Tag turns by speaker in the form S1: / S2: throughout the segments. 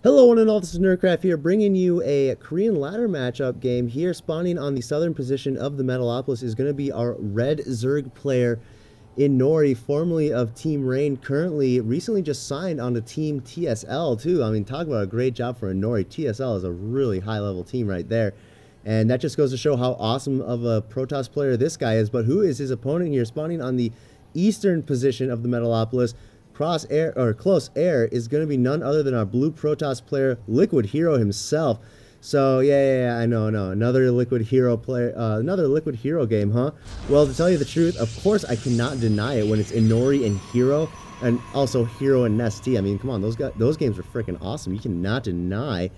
S1: Hello one and all, this is Nerdcraft here, bringing you a Korean ladder matchup game here. Spawning on the southern position of the Metalopolis is going to be our red Zerg player LiquidHerO, formerly of Team Rain, currently recently just signed on the Team TSL too. I mean, talk about a great job for LiquidHerO. TSL is a really high level team right there. And that just goes to show how awesome of a Protoss player this guy is. But who is his opponent here? Spawning on the eastern position of the Metalopolis, close air is going to be none other than our blue Protoss player LiquidHerO himself. So yeah, I know, another LiquidHerO player, another LiquidHerO game, huh? Well, to tell you the truth, of course I cannot deny it when it's LiquidHerO and Hero, and also Hero and Nesty. I mean, come on, those games are freaking awesome. You cannot deny.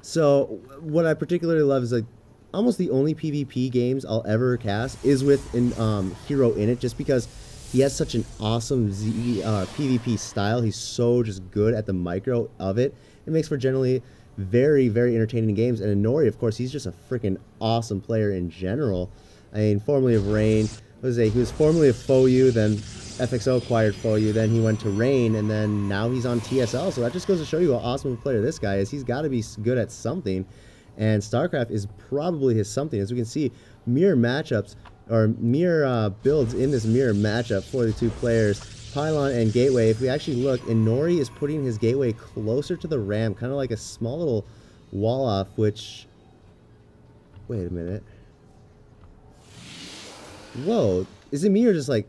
S1: So what I particularly love is like almost the only PvP games I'll ever cast is with Hero in it, just because he has such an awesome PvP style. He's so just good at the micro of it. It makes for generally very, very entertaining games. And LiquidHerO, of course, he's just a freaking awesome player in general. I mean, formerly of Rain, he was formerly of FOU, then FXO acquired FOU, then he went to Rain, and then now he's on TSL. So that just goes to show you how awesome a player this guy is. He's got to be good at something, and StarCraft is probably his something. As we can see, mirror matchups, or mirror builds in this mirror matchup for the two players, Pylon and Gateway. If we actually look, LiquidHerO is putting his Gateway closer to the ramp, kind of like a small little wall off, which, wait a minute, whoa, is it me or just like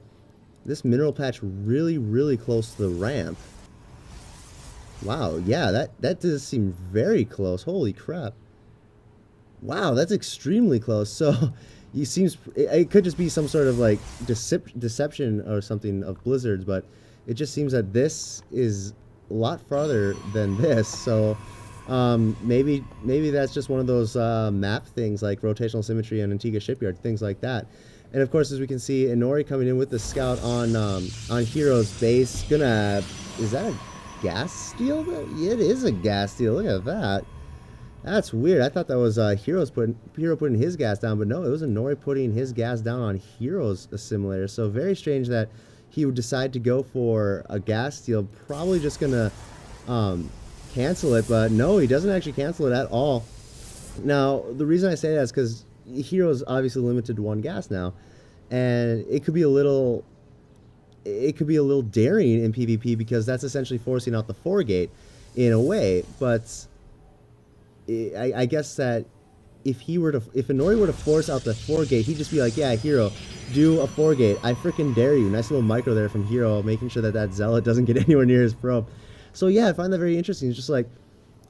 S1: this mineral patch really, really close to the ramp? Wow, yeah, that does seem very close. Holy crap. Wow, that's extremely close. So it could just be some sort of like deception or something of Blizzard's, but it just seems that this is a lot farther than this. So maybe that's just one of those map things like rotational symmetry and Antigua Shipyard, things like that. And of course, as we can see, LiquidHerO coming in with the scout on Hero's base. Is that a gas steal? It is a gas steal. Look at that. That's weird. I thought that was Hero putting his gas down, but no, it was LiquidHerO putting his gas down on Hero's assimilator. So very strange that he would decide to go for a gas steal. Probably just gonna cancel it, but no, he doesn't actually cancel it at all. Now, the reason I say that is because Hero's obviously limited to one gas now, and it could be a little daring in PvP, because that's essentially forcing out the 4-gate in a way, but I guess that if LiquidHerO were to force out the 4-gate, he'd just be like, yeah, Hero, do a 4-gate. I freaking dare you. Nice little micro there from Hero, making sure that that Zealot doesn't get anywhere near his probe. So yeah, I find that very interesting. It's just like,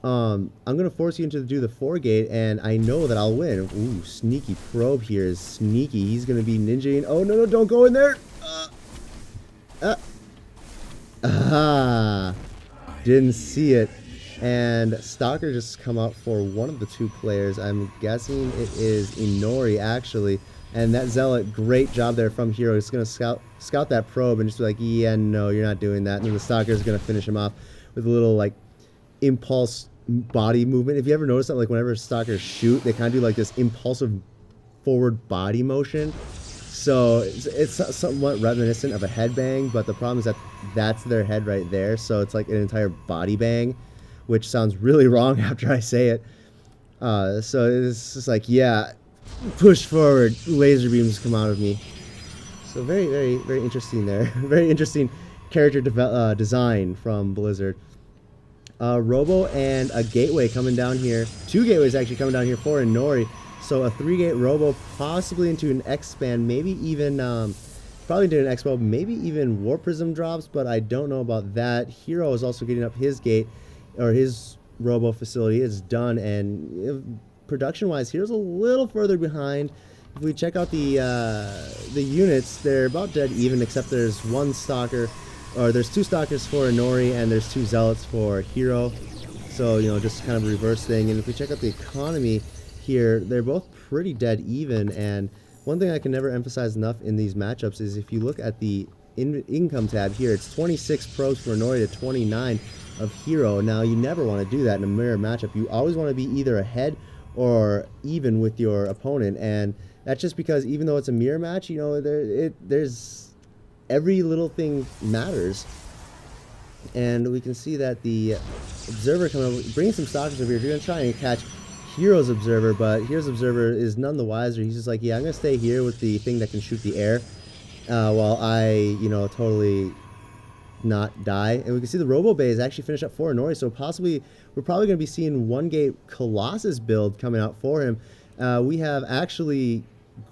S1: I'm going to force you to do the 4-gate, and I know that I'll win. Ooh, sneaky probe here is sneaky. He's going to be ninjaing. Oh, no, don't go in there. Didn't see it. And Stalker just come out for one of the two players. I'm guessing it is LiquidHerO actually. And that Zealot, great job there from Hero. He's going to scout that probe and just be like, yeah, no, you're not doing that. And then the Stalker is going to finish him off with a little like impulse body movement. If you ever notice that, like whenever Stalkers shoot, they kind of do like this impulsive forward body motion. So it's somewhat reminiscent of a headbang, but the problem is that that's their head right there. So it's like an entire body bang, which sounds really wrong after I say it. So it's just like, yeah, push forward, laser beams come out of me. So very, very, very interesting there. Very interesting character design from Blizzard. Robo and a Gateway coming down here. 2 Gateways actually coming down here for LiquidHerO. So a 3-gate Robo, possibly into an X-Span, maybe even, probably into an Expo, maybe even War Prism drops, but I don't know about that. Hero is also getting up his gate, or his Robo facility is done, and production-wise, Hero's a little further behind. If we check out the units, they're about dead even, except there's one Stalker, or there's 2 Stalkers for LiquidHerO, and there's 2 Zealots for Hero. So, you know, just kind of a reverse thing. And if we check out the economy here, they're both pretty dead even. And one thing I can never emphasize enough in these matchups is if you look at the income tab here, it's 26 probes for LiquidHerO to 29 of Hero. Now, you never want to do that in a mirror matchup. You always want to be either ahead or even with your opponent, and that's just because even though it's a mirror match, you know, there's every little thing matters. And we can see that the Observer coming over, bringing some Stalkers over here. You're going to try and catch Hero's Observer, but Hero's Observer is none the wiser. He's just like, yeah, I'm going to stay here with the thing that can shoot the air while I, you know, totally not die. And we can see the Robo Bay is actually finished up for Inori, so possibly we're probably going to be seeing one gate Colossus build coming out for him. We have actually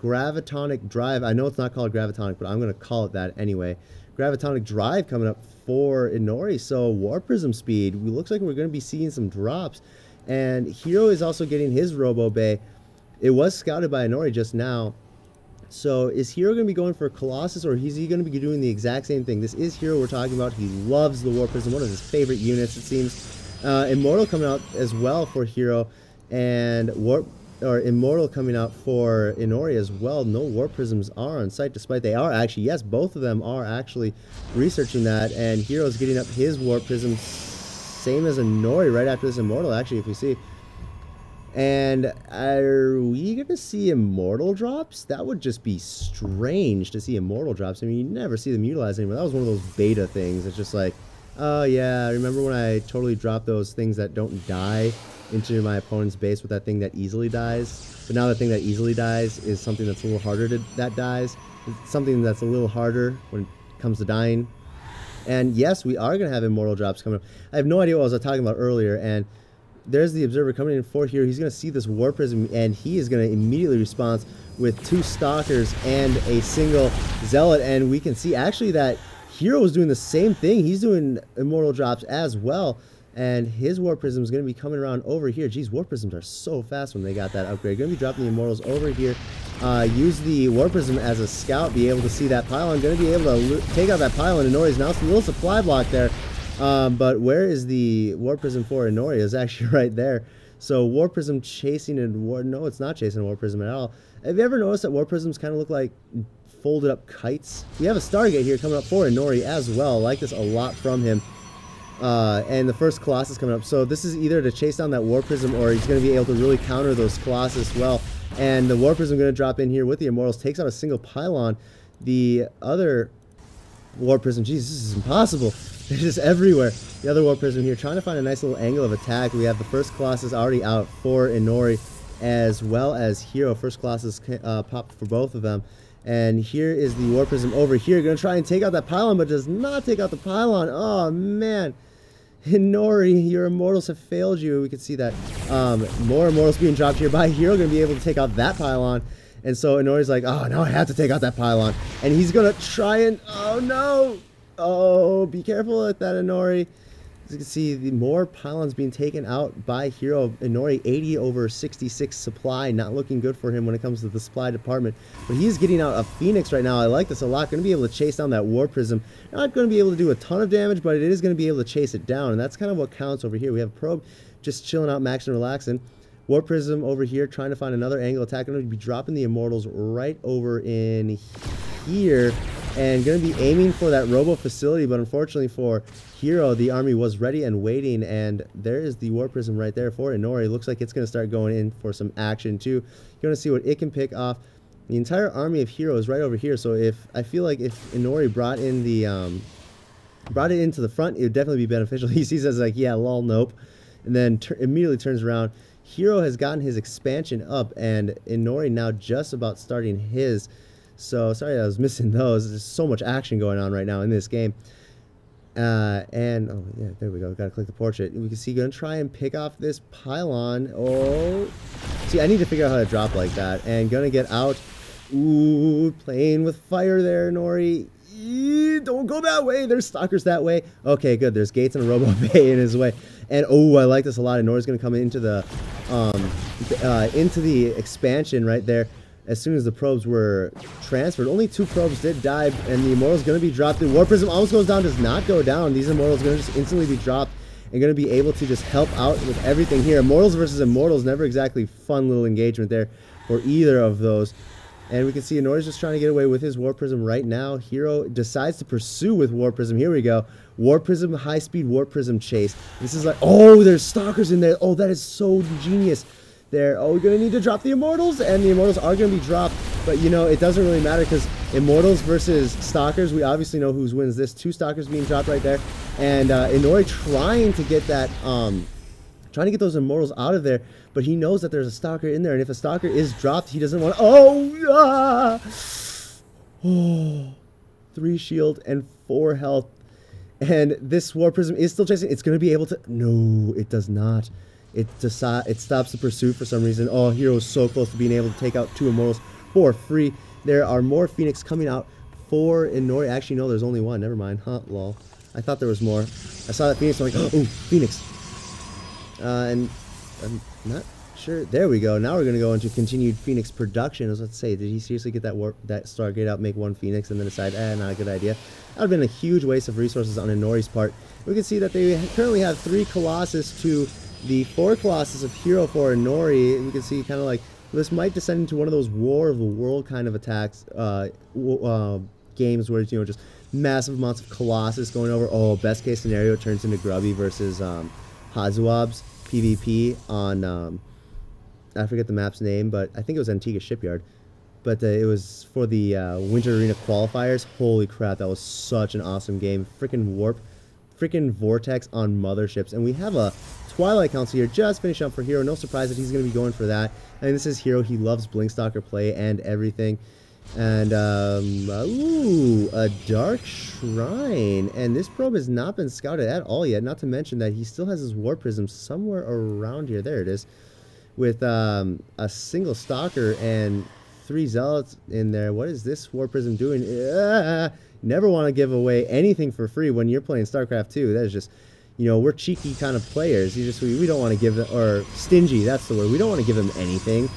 S1: Gravitonic Drive. I know it's not called Gravitonic, but I'm going to call it that anyway. Gravitonic Drive coming up for Inori, so Warp Prism speed. We looks like we're going to be seeing some drops. And Hero is also getting his Robo Bay. It was scouted by Inori just now. So is Hero going to be going for Colossus, or is he going to be doing the exact same thing? This is Hero we're talking about. He loves the Warp Prism, one of his favorite units, it seems. Immortal coming out as well for Hero, and Immortal coming out for Inori as well. No Warp Prisms are on site, despite they are actually, yes, both of them are actually researching that, and Hero's getting up his Warp Prisms, same as Inori right after this Immortal, actually, if we see. And are we going to see Immortal drops? That would just be strange to see Immortal drops. I mean, you never see them utilized anymore. That was one of those beta things. It's just like, oh yeah, remember when I totally dropped those things that don't die into my opponent's base with that thing that easily dies? But now the thing that easily dies is something that's a little harder that dies. It's something that's a little harder when it comes to dying. And yes, we are going to have Immortal drops coming up. I have no idea what I was talking about earlier, and there's the Observer coming in for here. He's going to see this Warp Prism, and he is going to immediately respond with 2 Stalkers and a single Zealot. And we can see actually that Hero is doing the same thing. He's doing Immortal drops as well. And his Warp Prism is going to be coming around over here. Geez, Warp Prisms are so fast when they got that upgrade. Going to be dropping the Immortals over here. Use the Warp Prism as a scout. Be able to see that pylon. Going to be able to take out that pylon. And Inori's now a little supply block there. But where is the Warp Prism for Inori? It's actually right there. So Warp Prism chasing no, it's not chasing Warp Prism at all. Have you ever noticed that Warp Prisms kind of look like folded up kites? We have a Stargate here coming up for Inori as well. I like this a lot from him. And the first Colossus coming up. So this is either to chase down that Warp Prism, or he's going to be able to really counter those Colossus well. And the Warp Prism going to drop in here with the Immortals, takes out a single pylon. The other Warp Prism, geez, this is impossible. They're just everywhere. The other Warp Prism here, trying to find a nice little angle of attack. We have the first Colossus already out for Inori, as well as Hero. First Colossus popped for both of them. And here is the Warp Prism over here. Going to try and take out that pylon, but does not take out the pylon. Oh, man. Inori, your Immortals have failed you. We can see that. More Immortals being dropped here by Hero. Going to be able to take out that pylon. And so Inori's like, oh, now I have to take out that pylon. And he's going to try and, oh, no. Oh, be careful with that, Inori. As you can see, the more pylons being taken out by Hero. Inori 80 over 66 supply. Not looking good for him when it comes to the supply department. But he's getting out a Phoenix right now. I like this a lot. Going to be able to chase down that Warp Prism. Not going to be able to do a ton of damage, but it is going to be able to chase it down. And that's kind of what counts over here. We have Probe just chilling out, maxing and relaxing. Warp Prism over here trying to find another angle attack. Going to be dropping the Immortals right over in here. And going to be aiming for that Robo facility, but unfortunately for Hero, the army was ready and waiting, and there is the Warp Prism right there for Inori. Looks like it's going to start going in for some action too. You're going to see what it can pick off. The entire army of Hero is right over here, so I feel like if Inori brought it into the front, it would definitely be beneficial. He sees it as like, yeah, lol, nope, and then immediately turns around. Hero has gotten his expansion up, and Inori now just about starting his. So, sorry I was missing those. There's so much action going on right now in this game. And, oh, yeah, there we go. Got to click the portrait. We can see, going to try and pick off this pylon. Oh. See, I need to figure out how to drop like that. And going to get out. Ooh, playing with fire there, Nori. Don't go that way. There's stalkers that way. Okay, good. There's gates and a Robo Bay in his way. And, oh, I like this a lot. And Nori's going to come into the expansion right there. As soon as the probes were transferred, only 2 probes did die, and the Immortal's going to be dropped. The Warp Prism almost goes down, does not go down. These Immortals going to just instantly be dropped and going to be able to just help out with everything here. Immortals versus Immortals, never exactly fun little engagement there for either of those. And we can see Inori's just trying to get away with his Warp Prism right now. Hero decides to pursue with Warp Prism. Here we go. Warp Prism, high-speed Warp Prism chase. This is like, oh, there's stalkers in there. Oh, that is so genius. There. Oh, we're going to need to drop the Immortals, and the Immortals are going to be dropped, but you know, it doesn't really matter because Immortals versus Stalkers, we obviously know who wins this. 2 Stalkers being dropped right there. And Inori trying to get that, trying to get those immortals out of there, but he knows that there's a stalker in there, and if a stalker is dropped, he doesn't want to, oh, 3 shield and 4 health. And this War Prism is still chasing. It's going to be able to... No, it does not. It stops the pursuit for some reason. Oh, Hero is so close to being able to take out 2 immortals for free. There are more Phoenix coming out for Inori. Actually, no, there's only 1. Never mind. Huh, lol. I thought there was more. I saw that Phoenix. I'm like, oh, Phoenix. And I'm not sure. There we go. Now we're going to go into continued Phoenix production. I was about to say, did he seriously get that Stargate out, make 1 Phoenix, and then decide, not a good idea? That would have been a huge waste of resources on Inori's part. We can see that they currently have 3 Colossus to the 4 Colossus of Hero for Inori. We can see kind of like this might descend into one of those War of the World kind of attacks, games where it's, you know, just massive amounts of Colossus going over. Oh, best case scenario, it turns into Grubby versus Hazuab's PvP on, I forget the map's name, but I think it was Antigua Shipyard. But it was for the Winter Arena qualifiers. Holy crap, that was such an awesome game. Freaking Warp, freaking Vortex on motherships. And we have a Twilight Council here just finishing up for Hero. No surprise that he's going to be going for that. I mean, this is Hero. He loves Blinkstalker play and everything. And, ooh, a Dark Shrine. And this probe has not been scouted at all yet. Not to mention that he still has his War Prism somewhere around here. There it is. With a single Stalker and 3 Zealots in there. What is this War Prism doing? Never want to give away anything for free when you're playing StarCraft 2. That is just, you know, we're cheeky kind of players. We don't want to give them, or stingy, that's the word. We don't want to give them anything.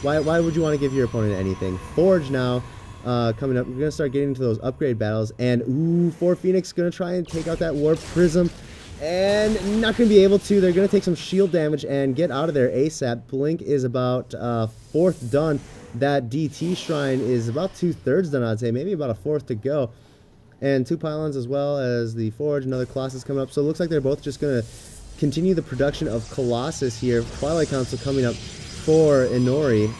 S1: Why would you want to give your opponent anything? Forge now, coming up. We're going to start getting into those upgrade battles. And, ooh, 4 Phoenix going to try and take out that War Prism. And not going to be able to. They're going to take some shield damage and get out of there ASAP. Blink is about 4th done. That DT Shrine is about 2/3 done, I'd say. Maybe about a 4th to go. And 2 pylons as well as the Forge. Another Colossus coming up. So it looks like they're both just going to continue the production of Colossus here. Twilight Council coming up for Inori.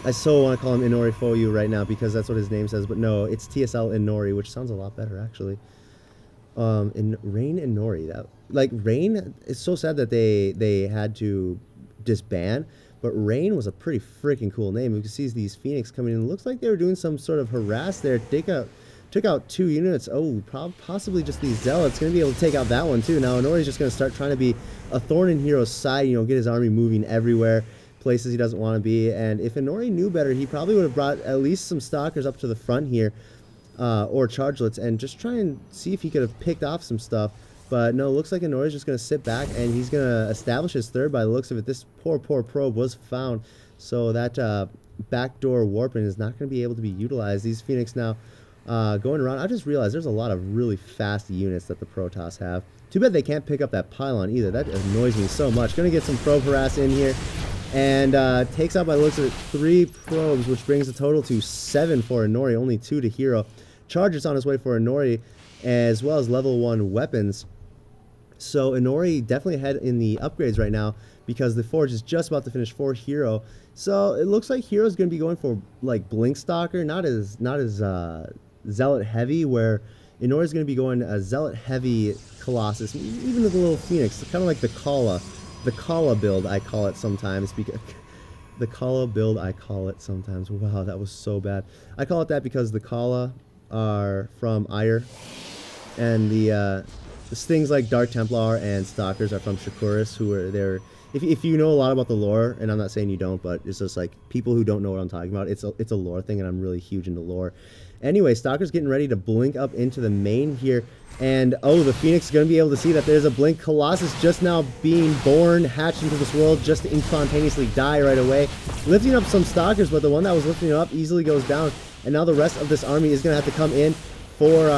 S1: I so want to call him Inori Foyu right now because that's what his name says. But no, it's TSLinori, which sounds a lot better, actually. In Rain and Nori, that like Rain, it's so sad that they had to disband, but Rain was a pretty freaking cool name. You can see these Phoenix coming in. It looks like they were doing some sort of harass there. Took out 2 units. Oh, possibly just these Zealots. Gonna be able to take out that one too. Now Inori's just gonna start trying to be a thorn in Hero's side. You know, get his army moving everywhere, places he doesn't want to be. And if Inori knew better, he probably would have brought at least some Stalkers up to the front here. Or Chargelets, and just try and see if he could have picked off some stuff. But no, looks like Inori's just going to sit back, and he's going to establish his 3rd by the looks of it. This poor probe was found, so that backdoor warping is not going to be able to be utilized. These Phoenix now going around. I just realized there's a lot of really fast units that the Protoss have. Too bad they can't pick up that pylon either. That annoys me so much. Going to get some probe harass in here. And takes out by the looks of it 3 probes, which brings the total to 7 for Inori, only 2 to Hero. Charger's on his way for Inori, as well as level 1 weapons. So Inori definitely ahead in the upgrades right now because the Forge is just about to finish for Hero. So it looks like Hero's going to be going for like Blinkstalker, not as Zealot heavy, where Inori's going to be going a Zealot heavy Colossus, even with the little Phoenix, kind of like the Kala. The Kala build, I call it sometimes. The Kala build, I call it sometimes. Wow, that was so bad. I call it that because the Kala are from Ire, and the things like Dark Templar and Stalkers are from Shakuris, who are there. If you know a lot about the lore, and I'm not saying you don't, but it's just like people who don't know what I'm talking about. It's a lore thing, and I'm really huge into lore. Anyway, Stalker's getting ready to blink up into the main here. And, oh, the Phoenix is going to be able to see that there's a Blink Colossus just now being born, hatched into this world, just to spontaneously die right away. Lifting up some Stalkers, but the one that was lifting it up easily goes down. And now the rest of this army is going to have to come in for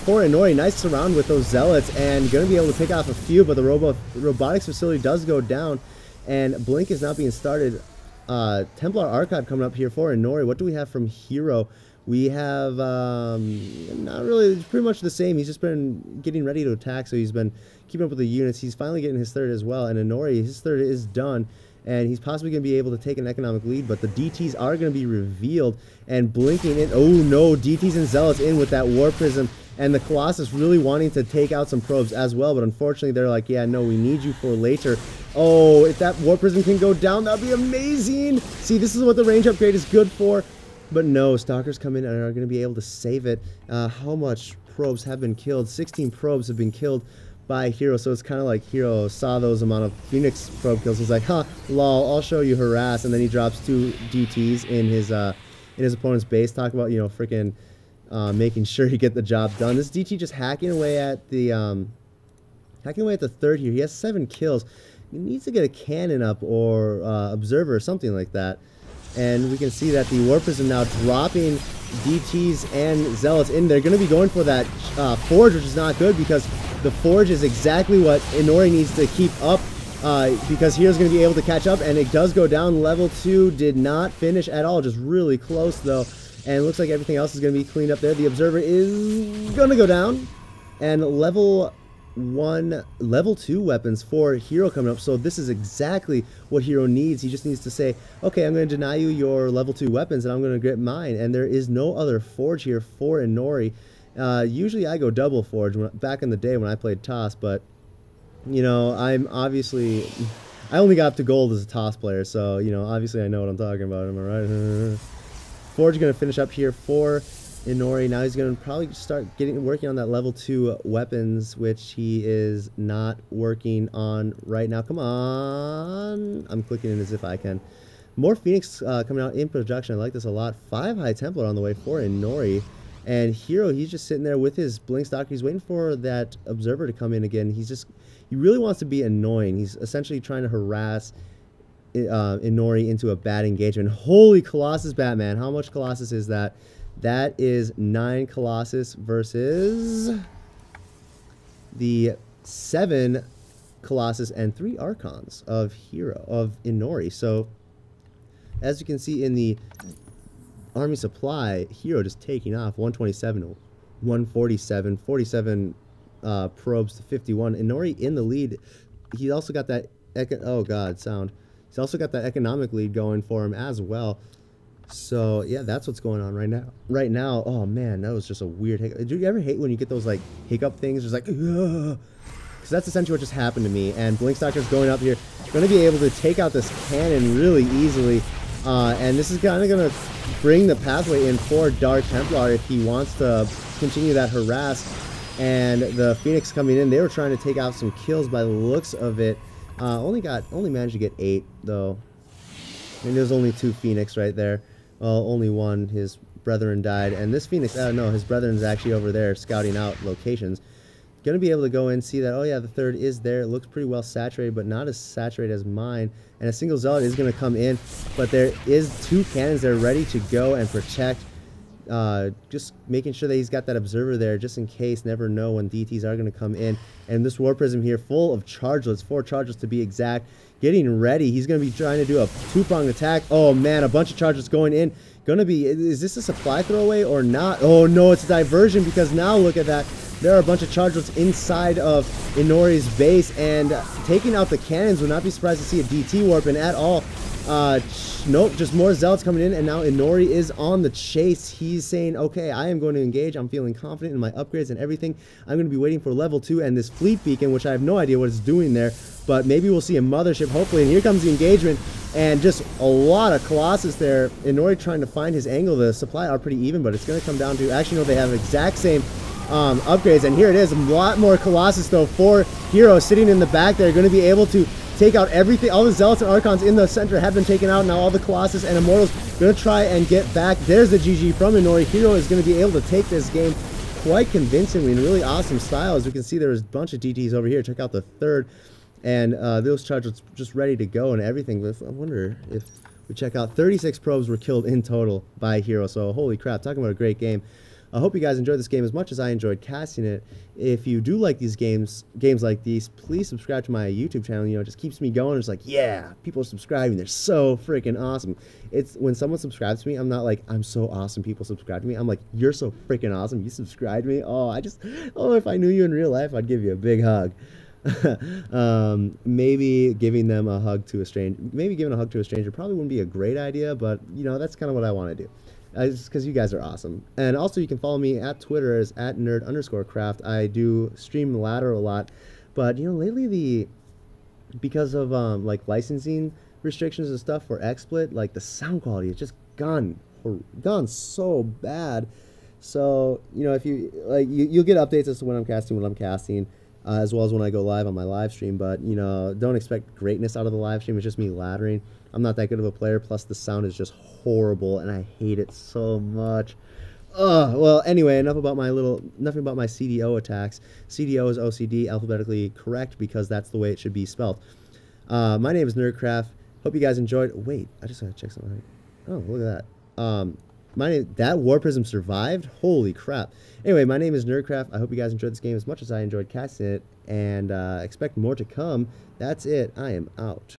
S1: Inori. Nice surround with those Zealots, and going to be able to pick off a few, but the robotics facility does go down. And Blink is now being started. Templar Archive coming up here for Inori. What do we have from Hero? We have, not really, it's pretty much the same. He's just been getting ready to attack, so he's been keeping up with the units. He's finally getting his 3rd as well, and Inori, his 3rd is done, and he's possibly going to be able to take an economic lead, but the DTs are going to be revealed, and blinking in. Oh, no, DTs and Zealots in with that War Prism, and the Colossus really wanting to take out some probes as well, but unfortunately they're like, yeah, no, we need you for later. Oh, if that Warp Prism can go down, that'd be amazing. See, this is what the range upgrade is good for. But no, Stalkers come in and are going to be able to save it. How much probes have been killed? 16 probes have been killed by Hero, so it's kind of like Hero saw those amount of Phoenix probe kills. He's like, huh, lol, I'll show you harass, and then he drops 2 DTs in his opponent's base. Talk about, you know, freaking making sure he get the job done. This DT just hacking away at the third here. He has 7 kills. He needs to get a cannon up or observer or something like that. And we can see that the Warp Prism now dropping DTs and Zealots in. They're going to be going for that Forge, which is not good because the Forge is exactly what Inori needs to keep up because Hero's going to be able to catch up, and it does go down. Level 2 did not finish at all, just really close though. And it looks like everything else is going to be cleaned up there. The Observer is going to go down, and level 2 weapons for Hero coming up. So this is exactly what Hero needs. He just needs to say, okay, I'm going to deny you your level 2 weapons and I'm going to get mine. And there is no other Forge here for Inori. Usually I go double Forge back in the day when I played Toss, but you know, I only got up to gold as a Toss player, so you know, obviously I know what I'm talking about. Am I right? Forge going to finish up here for Inori. Now he's going to probably start working on that level 2 weapons, which he is not working on right now. Come on. I'm clicking in as if I can. More Phoenix coming out in production. I like this a lot. 5 High Templar on the way for Inori. And Hero, he's just sitting there with his Blink Stalker. He's waiting for that Observer to come in again. He really wants to be annoying. He's essentially trying to harass Inori into a bad engagement. Holy Colossus, Batman. How much Colossus is that? That is 9 Colossus versus the 7 Colossus and 3 Archons of Inori. So, as you can see in the army supply, Hero just taking off. 127, 147, 47 probes to 51. Inori in the lead. He also got that oh god, sound. He's also got that economic lead going for him as well. So yeah, that's what's going on right now. Right now, oh man, that was just a weird hiccup. Do you ever hate when you get those like hiccup things? Just like, because that's essentially what just happened to me. And Blinkstalker's going up here, going to be able to take out this cannon really easily. And this is kind of going to bring the pathway in for Dark Templar if he wants to continue that harass. And the Phoenix coming in, they were trying to take out some kills by the looks of it. Only managed to get 8 though. And there's only 2 Phoenix right there. Well, only 1. His brethren died. And this Phoenix, no, his brethren's actually over there scouting out locations. Going to be able to go in and see that, oh yeah, the 3rd is there. It looks pretty well saturated, but not as saturated as mine. And a single Zealot is going to come in. But there is 2 cannons that are ready to go and protect. Just making sure that he's got that Observer there just in case. Never know when DTs are going to come in. And this War Prism here full of chargelets, 4 charges to be exact. Getting ready. He's going to be trying to do a 2-pronged attack. Oh man, a bunch of charges going in. Going to be, is this a supply throwaway or not? Oh no, it's a diversion because now look at that. There are a bunch of chargelets inside of Inori's base, and taking out the cannons, would not be surprised to see a DT warp in at all. Nope, just more Zealots coming in, and now Inori is on the chase. He's saying, okay, I am going to engage. I'm feeling confident in my upgrades and everything. I'm going to be waiting for level 2 and this fleet beacon, which I have no idea what it's doing there, but maybe we'll see a mothership, hopefully. And here comes the engagement, and just a lot of Colossus there. Inori trying to find his angle. The supply are pretty even, but it's going to come down to, actually, no, they have exact same upgrades, and here it is. A lot more Colossus, though, for Hero sitting in the back there. Going to be able to take out everything. All the Zealots and Archons in the center have been taken out. Now all the Colossus and Immortals going to try and get back. There's the GG from Inori. Hero is going to be able to take this game quite convincingly in really awesome style. As we can see, there's a bunch of DTs over here. Check out the 3rd. And those charges just ready to go and everything. I wonder if we check out 36 probes were killed in total by Hero. So holy crap, talking about a great game. I hope you guys enjoyed this game as much as I enjoyed casting it. If you do like these games like these, please subscribe to my YouTube channel. You know, it just keeps me going. It's like, yeah, people are subscribing. They're so freaking awesome. It's when someone subscribes to me, I'm not like, I'm so awesome, people subscribe to me. I'm like, you're so freaking awesome. You subscribed to me. Oh, if I knew you in real life, I'd give you a big hug. Maybe giving a hug to a stranger probably wouldn't be a great idea, but you know, that's kind of what I want to do. Just because you guys are awesome. And also, you can follow me at Twitter as at nerd_craft. I do stream ladder a lot, but lately because of like licensing restrictions and stuff for XSplit, like the sound quality has just gone so bad. So if you like, you'll get updates as to when I'm casting, as well as when I go live on my live stream. But don't expect greatness out of the live stream. It's just me laddering. I'm not that good of a player. Plus, the sound is just horrible, and I hate it so much. Well, anyway, nothing about my CDO attacks. CDO is OCD, alphabetically correct, because that's the way it should be spelled. My name is Nerdcraft. Hope you guys enjoyed. Wait, I just gotta check something. Oh, look at that. That War Prism survived? Holy crap. Anyway, my name is Nerdcraft. I hope you guys enjoyed this game as much as I enjoyed casting it, and expect more to come. That's it. I am out.